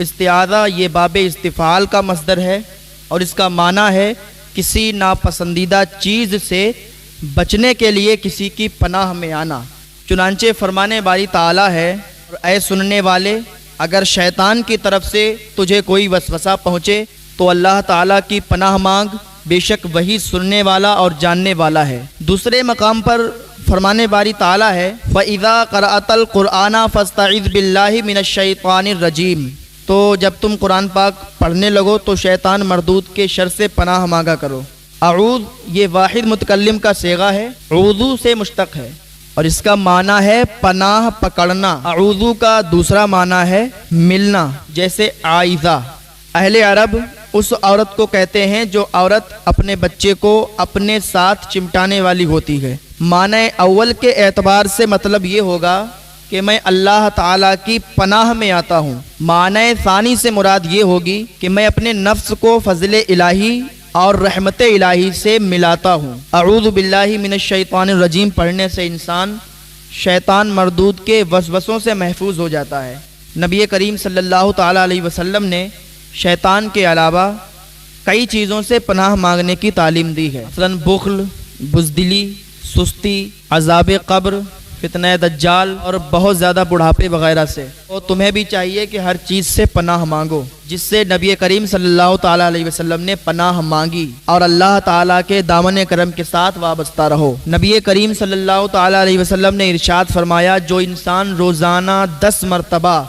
استعاذہ یہ باب استفعال کا مصدر ہے اور اس کا معنی ہے کسی ناپسندیدہ چیز سے بچنے کے لیے کسی کی پناہ میں آنا۔ چنانچہ فرمانے باری تعالیٰ ہے، اے سننے والے، اگر شیطان کی طرف سے تجھے کوئی وسوسہ پہنچے تو اللہ تعالیٰ کی پناہ مانگ، بے شک وہی سننے والا اور جاننے والا ہے۔ دوسرے مقام پر فرمانے باری تعالیٰ ہے، فَإِذَا قَرَأْتَ الْقُرْآنَ فَاسْتَعِذْ بِاللَّهِ مِنَ الشَّيْطَانِ الرَّجِيمِ، تو جب تم قرآن پاک پڑھنے لگو تو شیطان مردود کے شر سے پناہ مانگا کرو۔ اعوذ یہ واحد متکلم کا صیغہ ہے، عوذو سے مشتق ہے اور اس کا معنی ہے پناہ پکڑنا۔ اعوذو کا دوسرا معنی ہے ملنا، جیسے عائذہ۔ اہل عرب اس عورت کو کہتے ہیں جو عورت اپنے بچے کو اپنے ساتھ چمٹانے والی ہوتی ہے۔ معنی اول کے اعتبار سے مطلب یہ ہوگا کہ میں اللہ تعالیٰ کی پناہ میں آتا ہوں۔ معنی ثانی سے مراد یہ ہوگی کہ میں اپنے نفس کو فضل الہی اور رحمت الہی سے ملاتا ہوں۔ اعوذ باللہ من الشیطان الرجیم پڑھنے سے انسان شیطان مردود کے وسوسوں سے محفوظ ہو جاتا ہے۔ نبی کریم صلی اللہ تعالیٰ علیہ وسلم نے شیطان کے علاوہ کئی چیزوں سے پناہ مانگنے کی تعلیم دی ہے، مثلا بخل، بزدلی، سستی، عذاب قبر، فتنہ دجال اور بہت زیادہ بڑھاپے وغیرہ سے۔ تو تمہیں بھی چاہیے کہ ہر چیز سے پناہ مانگو جس سے نبی کریم صلی اللہ تعالیٰ علیہ وسلم نے پناہ مانگی، اور اللہ تعالیٰ کے دامن کرم کے ساتھ وابستہ رہو۔ نبی کریم صلی اللہ تعالیٰ علیہ وسلم نے ارشاد فرمایا، جو انسان روزانہ 10 مرتبہ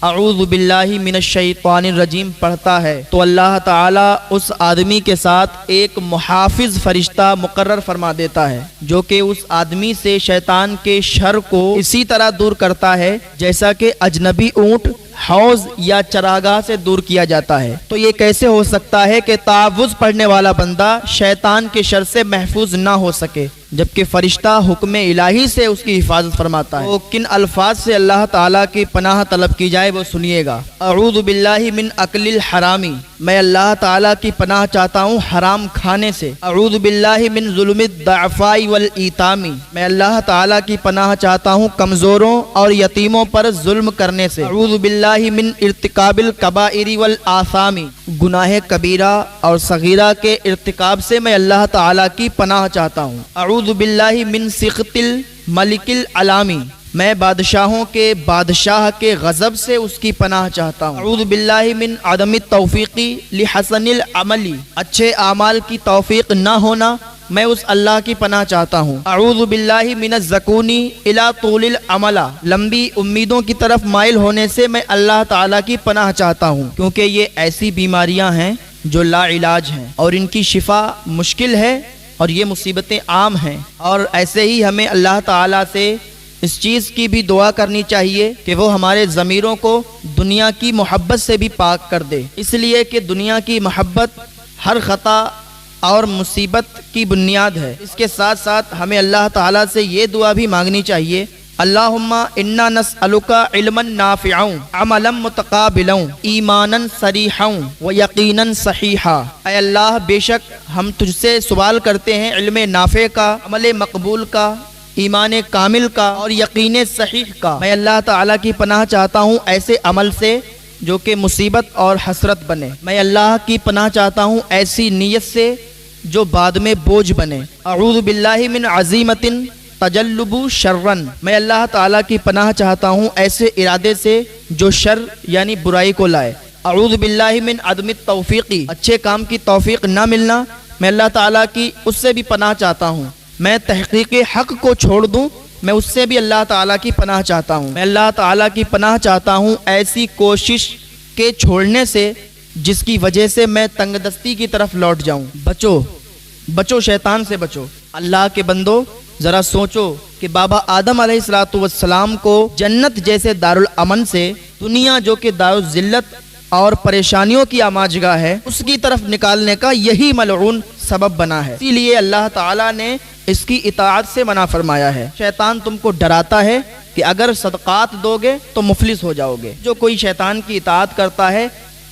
اعوذ باللہ من الشیطان الرجیم پڑھتا ہے تو اللہ تعالیٰ اس آدمی کے ساتھ ایک محافظ فرشتہ مقرر فرما دیتا ہے جو کہ اس آدمی سے شیطان کے شر کو اسی طرح دور کرتا ہے جیسا کہ اجنبی اونٹ حوض یا چراگاہ سے دور کیا جاتا ہے۔ تو یہ کیسے ہو سکتا ہے کہ تعوذ پڑھنے والا بندہ شیطان کے شر سے محفوظ نہ ہو سکے جبکہ فرشتہ حکم الہی سے اس کی حفاظت فرماتا ہے؟ تو کن الفاظ سے اللہ تعالیٰ کی پناہ طلب کی جائے وہ سنیے گا۔ اعوذ باللہ من اکل الحرامی، میں اللہ تعالیٰ کی پناہ چاہتا ہوں حرام کھانے سے۔ اعوذ باللہ من ظلم الضعفاء والایتام، میں اللہ تعالیٰ کی پناہ چاہتا ہوں کمزوروں اور یتیموں پر ظلم کرنے سے۔ اعوذ باللہ من ارتکاب الکبائر والآثام، گناہ کبیرہ اور صغیرہ کے ارتکاب سے میں اللہ تعالیٰ کی پناہ چاہتا ہوں۔ اعوذ باللہ من سخط الملک العلامی، میں بادشاہوں کے بادشاہ کے غضب سے اس کی پناہ چاہتا ہوں۔ اعوذ باللہ من عدم التوفیق لحسن العمل، اچھے اعمال کی توفیق نہ ہونا، میں اس اللہ کی پناہ چاہتا ہوں۔ اعوذ باللہ من الزکون الی طول العمل، لمبی امیدوں کی طرف مائل ہونے سے میں اللہ تعالیٰ کی پناہ چاہتا ہوں، کیونکہ یہ ایسی بیماریاں ہیں جو لا علاج ہیں اور ان کی شفا مشکل ہے اور یہ مصیبتیں عام ہیں، اور ایسے ہی ہمیں اللہ تعالیٰ سے اس چیز کی بھی دعا کرنی چاہیے کہ وہ ہمارے ضمیروں کو دنیا کی محبت سے بھی پاک کر دے، اس لیے کہ دنیا کی محبت ہر خطا اور مصیبت کی بنیاد ہے۔ اس کے ساتھ ساتھ ہمیں اللہ تعالیٰ سے یہ دعا بھی مانگنی چاہیے، اللہم انا نسألک علما نافعا، عملا متقابلا، ایمانا صریحا و یقینا صحیحا۔ اے اللہ، بے شک ہم تجھ سے سوال کرتے ہیں علم نافع کا، عمل مقبول کا، ایمان کامل کا اور یقین صحیح کا۔ میں اللہ تعالیٰ کی پناہ چاہتا ہوں ایسے عمل سے جو کہ مصیبت اور حسرت بنے۔ میں اللہ کی پناہ چاہتا ہوں ایسی نیت سے جو بعد میں بوجھ بنے۔ اعوذ باللہ من عزیمت تجلب شرن، میں اللہ تعالیٰ کی پناہ چاہتا ہوں ایسے ارادے سے جو شر یعنی برائی کو لائے۔ اعوذ باللہ من عدم التوفیق، اچھے کام کی توفیق نہ ملنا، میں اللہ تعالیٰ کی اس سے بھی پناہ چاہتا ہوں۔ میں تحقیق حق کو چھوڑ دوں، میں اس سے بھی اللہ تعالیٰ کی پناہ چاہتا ہوں۔ میں اللہ تعالیٰ کی پناہ چاہتا ہوں ایسی کوشش کے چھوڑنے سے جس کی وجہ سے میں تنگ دستی کی طرف لوٹ جاؤں۔ بچو شیطان سے بچو۔ اللہ کے بندو ذرا سوچو کہ بابا آدم علیہ السلام کو جنت جیسے دارالامن سے دنیا جو کہ دارالذلت اور پریشانیوں کی آماجگاہ ہے اس کی طرف نکالنے کا یہی ملعون سبب بنا ہے، اسی لیے اللہ تعالیٰ نے اس کی اطاعت سے منع فرمایا ہے۔ شیطان تم کو ڈراتا ہے کہ اگر صدقات دو گے تو مفلس ہو جاؤ گے۔ جو کوئی شیطان کی اطاعت کرتا ہے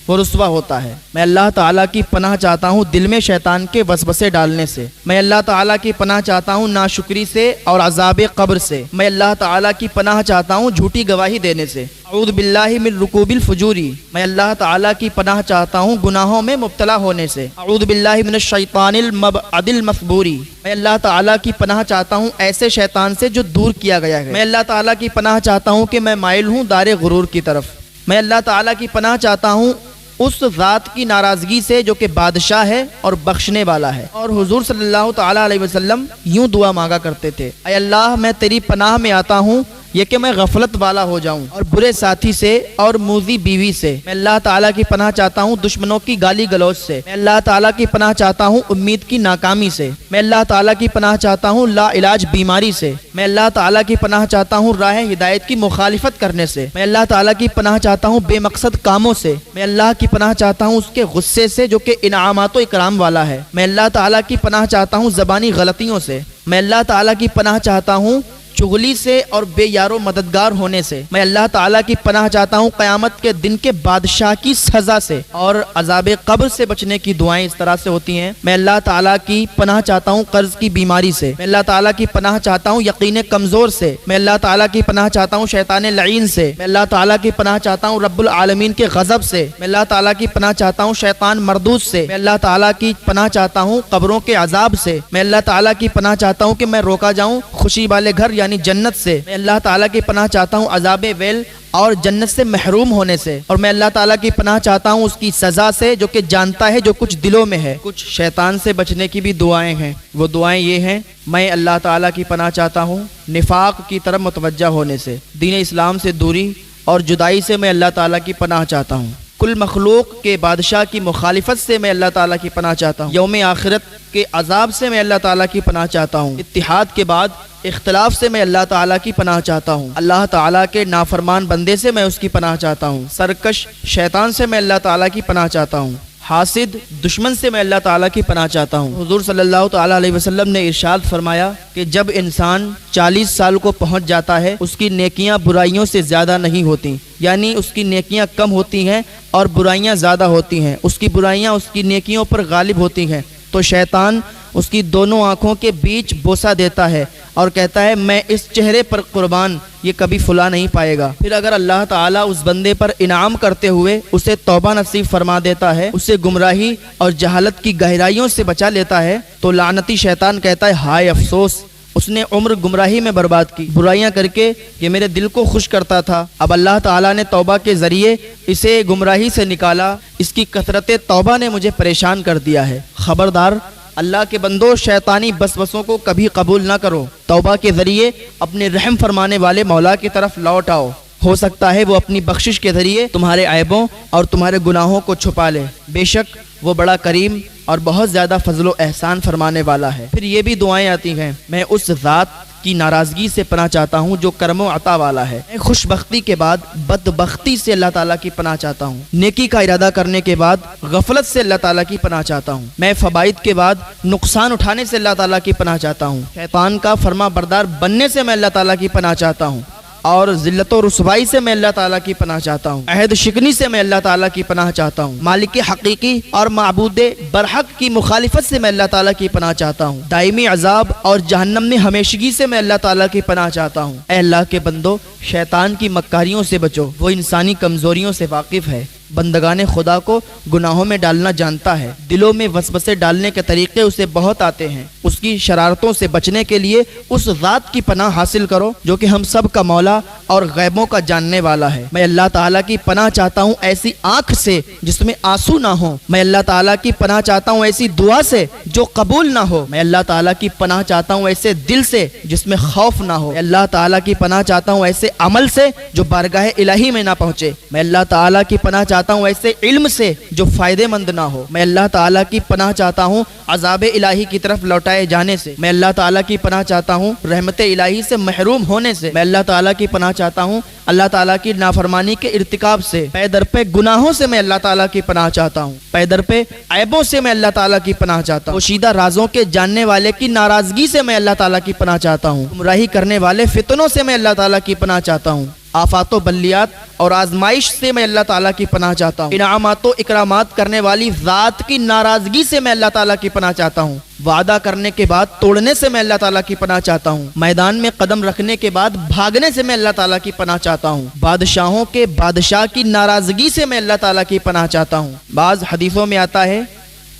وہ رسوا ہوتا ہے۔ میں اللہ تعالیٰ کی پناہ چاہتا ہوں دل میں شیطان کے وسوسے ڈالنے سے۔ میں اللہ تعالیٰ کی پناہ چاہتا ہوں ناشکری سے اور عذاب قبر سے۔ میں اللہ تعالیٰ کی پناہ چاہتا ہوں جھوٹی گواہی دینے سے۔ اعوذ باللہ من رکوب الفجوری، میں اللہ تعالیٰ کی پناہ چاہتا ہوں گناہوں میں مبتلا ہونے سے۔ اعوذ باللہ من الشیطان المبعد المثبوری، میں اللہ تعالیٰ کی پناہ چاہتا ہوں ایسے شیطان سے جو دور کیا گیا ہے۔ میں اللہ تعالیٰ کی پناہ چاہتا ہوں کہ میں مائل ہوں دار غرور کی طرف۔ میں اللہ تعالیٰ کی پناہ چاہتا ہوں اس ذات کی ناراضگی سے جو کہ بادشاہ ہے اور بخشنے والا ہے۔ اور حضور صلی اللہ تعالیٰ علیہ وسلم یوں دعا مانگا کرتے تھے، اے اللہ میں تیری پناہ میں آتا ہوں یہ کہ میں غفلت والا ہو جاؤں اور برے ساتھی سے اور موذی بیوی سے۔ میں اللہ تعالیٰ کی پناہ چاہتا ہوں دشمنوں کی گالی گلوچ سے۔ میں اللہ تعالیٰ کی پناہ چاہتا ہوں امید کی ناکامی سے۔ میں اللہ تعالیٰ کی پناہ چاہتا ہوں لا علاج بیماری سے۔ میں اللہ تعالیٰ کی پناہ چاہتا ہوں راہ ہدایت کی مخالفت کرنے سے۔ میں اللہ تعالیٰ کی پناہ چاہتا ہوں بے مقصد کاموں سے۔ میں اللہ کی پناہ چاہتا ہوں اس کے غصے سے جو کہ انعامات و اکرام والا ہے۔ میں اللہ تعالیٰ کی پناہ چاہتا ہوں زبانی غلطیوں سے۔ میں اللہ تعالیٰ کی پناہ چاہتا ہوں چغلی سے اور بے یار و مددگار ہونے سے۔ میں اللہ تعالیٰ کی پناہ چاہتا ہوں قیامت کے دن کے بادشاہ کی سزا سے اور عذاب قبر سے بچنے کی دعائیں اس طرح سے ہوتی ہیں۔ میں اللہ تعالیٰ کی پناہ چاہتا ہوں قرض کی بیماری سے۔ میں اللہ تعالیٰ کی پناہ چاہتا ہوں یقین کمزور سے۔ میں اللہ تعالیٰ کی پناہ چاہتا ہوں شیطان لعین سے۔ میں اللہ تعالیٰ کی پناہ چاہتا ہوں رب العالمین کے غضب سے۔ میں اللہ تعالیٰ کی پناہ چاہتا ہوں شیطان مردود سے۔ میں اللہ تعالیٰ کی پناہ چاہتا ہوں قبروں کے عذاب سے۔ میں اللہ تعالیٰ کی پناہ چاہتا ہوں کہ میں روکا جاؤں خوشی والے گھر یعنی جنت سے۔ میں اللہ تعالیٰ کی پناہ چاہتا ہوں عذاب ویل اور جنت سے محروم ہونے سے۔ اور میں اللہ تعالیٰ کی پناہ چاہتا ہوں اس کی سزا سے جو کہ جانتا ہے جو کچھ دلوں میں ہے۔ کچھ شیطان سے بچنے کی بھی دعائیں ہیں، وہ دعائیں یہ ہیں، میں اللہ تعالیٰ کی پناہ چاہتا ہوں نفاق کی طرف متوجہ ہونے سے، دین اسلام سے دوری اور جدائی سے میں اللہ تعالیٰ کی پناہ چاہتا ہوں، کل مخلوق کے بادشاہ کی مخالفت سے میں اللہ تعالیٰ کی پناہ چاہتا ہوں، یوم آخرت کے عذاب سے میں اللہ تعالیٰ کی پناہ چاہتا ہوں، اتحاد کے بعد اختلاف سے میں اللہ تعالیٰ کی پناہ چاہتا ہوں، اللہ تعالیٰ کے نافرمان بندے سے میں اس کی پناہ چاہتا ہوں، سرکش شیطان سے میں اللہ تعالیٰ کی پناہ چاہتا ہوں، حاسد دشمن سے میں اللہ تعالیٰ کی پناہ چاہتا ہوں۔ حضور صلی اللہ تعالیٰ علیہ وسلم نے ارشاد فرمایا کہ جب انسان 40 سال کو پہنچ جاتا ہے اس کی نیکیاں برائیوں سے زیادہ نہیں ہوتی، یعنی اس کی نیکیاں کم ہوتی ہیں اور برائیاں زیادہ ہوتی ہیں، اس کی برائیاں اس کی نیکیوں پر غالب ہوتی ہیں، تو شیطان اس کی دونوں آنکھوں کے بیچ بوسہ دیتا ہے اور کہتا ہے میں اس چہرے پر قربان یہ کبھی فلا نہیں پائے گا۔ پھر اگر اللہ تعالیٰ اس بندے پر انعام کرتے ہوئے اسے توبہ نصیب فرما دیتا ہے، اسے گمراہی اور جہالت کی گہرائیوں سے بچا لیتا ہے، تو لعنتی شیطان کہتا ہے ہائے افسوس، اس نے عمر گمراہی میں برباد کی، برائیاں کر کے یہ میرے دل کو خوش کرتا تھا، اب اللہ تعالیٰ نے توبہ کے ذریعے اسے گمراہی سے نکالا، اس کی کثرت توبہ نے مجھے پریشان کر دیا ہے۔ خبردار اللہ کے بندو، شیطانی وسوسوں کو کبھی قبول نہ کرو، توبہ کے ذریعے اپنے رحم فرمانے والے مولا کی طرف لوٹ آؤ، ہو سکتا ہے وہ اپنی بخشش کے ذریعے تمہارے عیبوں اور تمہارے گناہوں کو چھپا لے، بے شک وہ بڑا کریم اور بہت زیادہ فضل و احسان فرمانے والا ہے۔ پھر یہ بھی دعائیں آتی ہیں، میں اس ذات کی ناراضگی سے پناہ چاہتا ہوں جو کرم و عطا والا ہے، میں خوش بختی کے بعد بدبختی سے اللہ تعالیٰ کی پناہ چاہتا ہوں، نیکی کا ارادہ کرنے کے بعد غفلت سے اللہ تعالیٰ کی پناہ چاہتا ہوں، میں فوائد کے بعد نقصان اٹھانے سے اللہ تعالیٰ کی پناہ چاہتا ہوں، شیطان کا فرما بردار بننے سے میں اللہ تعالیٰ کی پناہ چاہتا ہوں، اور ذلت و رسوائی سے میں اللہ تعالیٰ کی پناہ چاہتا ہوں، عہد شکنی سے میں اللہ تعالیٰ کی پناہ چاہتا ہوں، مالک حقیقی اور معبود برحق کی مخالفت سے میں اللہ تعالیٰ کی پناہ چاہتا ہوں، دائمی عذاب اور جہنم میں ہمیشگی سے میں اللہ تعالیٰ کی پناہ چاہتا ہوں۔ اے اللہ کے بندو، شیطان کی مکاریوں سے بچو، وہ انسانی کمزوریوں سے واقف ہے، بندگان خدا کو گناہوں میں ڈالنا جانتا ہے، دلوں میں وسوسے ڈالنے کے طریقے اسے بہت آتے ہیں، اس کی شرارتوں سے بچنے کے لیے اس ذات کی پناہ حاصل کرو جو کہ ہم سب کا مولا اور غیبوں کا جاننے والا ہے۔ میں اللہ تعالیٰ کی پناہ چاہتا ہوں ایسی آنکھ سے جس میں آنسو نہ ہو، میں اللہ تعالیٰ کی پناہ چاہتا ہوں ایسی دعا سے جو قبول نہ ہو، میں اللہ تعالیٰ کی پناہ چاہتا ہوں ایسے دل سے جس میں خوف نہ ہو، میں اللہ تعالیٰ کی پناہ چاہتا ہوں ایسے عمل سے جو بارگاہ الہی میں نہ پہنچے، میں اللہ تعالیٰ کی پناہ چاہتا ہوں ایسے علم سے جو فائدے مند نہ ہو، میں اللہ تعالیٰ کی پناہ چاہتا ہوں عذاب الہی کی طرف لوٹائے جانے سے، میں اللہ تعالیٰ کی پناہ چاہتا ہوں رحمت الہی سے محروم ہونے سے، میں اللہ تعالیٰ کی پناہ چاہتا ہوں اللہ تعالیٰ کی نافرمانی کے ارتکاب سے، پے در پہ گناہوں سے میں اللہ تعالیٰ کی پناہ چاہتا ہوں، پے در پہ عیبوں سے میں اللہ تعالیٰ کی پناہ چاہتا ہوں، پوشیدہ رازوں کے جاننے والے کی ناراضگی سے میں اللہ تعالیٰ کی پناہ چاہتا ہوں، گمراہی کرنے والے فتنوں سے میں اللہ تعالیٰ کی پناہ چاہتا ہوں، آفات و بلیات اور آزمائش سے میں اللہ تعالیٰ کی پناہ چاہتا ہوں، انعامات و اکرامات کرنے والی ذات کی ناراضگی سے میں اللہ تعالیٰ کی پناہ چاہتا ہوں، وعدہ کرنے کے بعد توڑنے سے میں اللہ تعالیٰ کی پناہ چاہتا ہوں، میدان میں قدم رکھنے کے بعد بھاگنے سے میں اللہ تعالیٰ کی پناہ چاہتا ہوں، بادشاہوں کے بادشاہ کی ناراضگی سے میں اللہ تعالیٰ کی پناہ چاہتا ہوں۔ بعض حدیثوں میں آتا ہے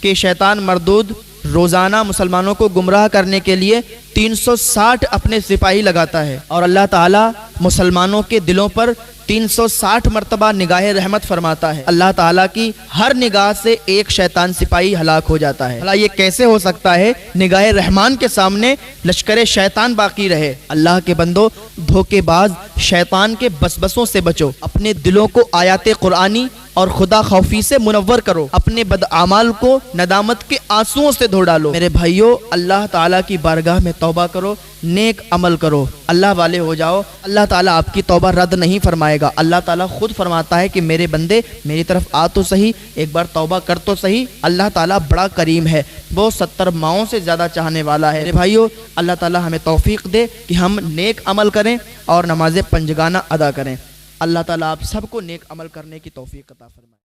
کہ شیطان مردود روزانہ مسلمانوں کو گمراہ کرنے کے لیے 360 اپنے سپاہی لگاتا ہے، اور اللہ تعالیٰ مسلمانوں کے دلوں پر 360 مرتبہ نگاہ رحمت فرماتا ہے۔ اللہ تعالیٰ کی ہر نگاہ سے ایک شیطان سپاہی ہلاک ہو جاتا ہے۔ بھلا یہ کیسے ہو سکتا ہے نگاہ رحمان کے سامنے لشکر شیطان باقی رہے؟ اللہ کے بندو، دھوکے باز شیطان کے بسبسوں سے بچو، اپنے دلوں کو آیات قرآنی اور خدا خوفی سے منور کرو، اپنے بدعمال کو ندامت کے آنسوؤں سے دھو ڈالو۔ میرے بھائیو، اللہ تعالیٰ کی بارگاہ میں توبہ کرو، نیک عمل کرو، اللہ والے ہو جاؤ۔ اللہ تعالیٰ آپ کی توبہ رد نہیں فرمائے گا۔ اللہ تعالیٰ خود فرماتا ہے کہ میرے بندے میری طرف آ تو صحیح، ایک بار توبہ کر تو صحیح۔ اللہ تعالیٰ بڑا کریم ہے، وہ 70 ماؤں سے زیادہ چاہنے والا ہے۔ میرے بھائیو، اللہ تعالیٰ ہمیں توفیق دے کہ ہم نیک عمل کریں اور نماز پنجگانہ ادا کریں۔ اللہ تعالیٰ آپ سب کو نیک عمل کرنے کی توفیق عطا فرمائے۔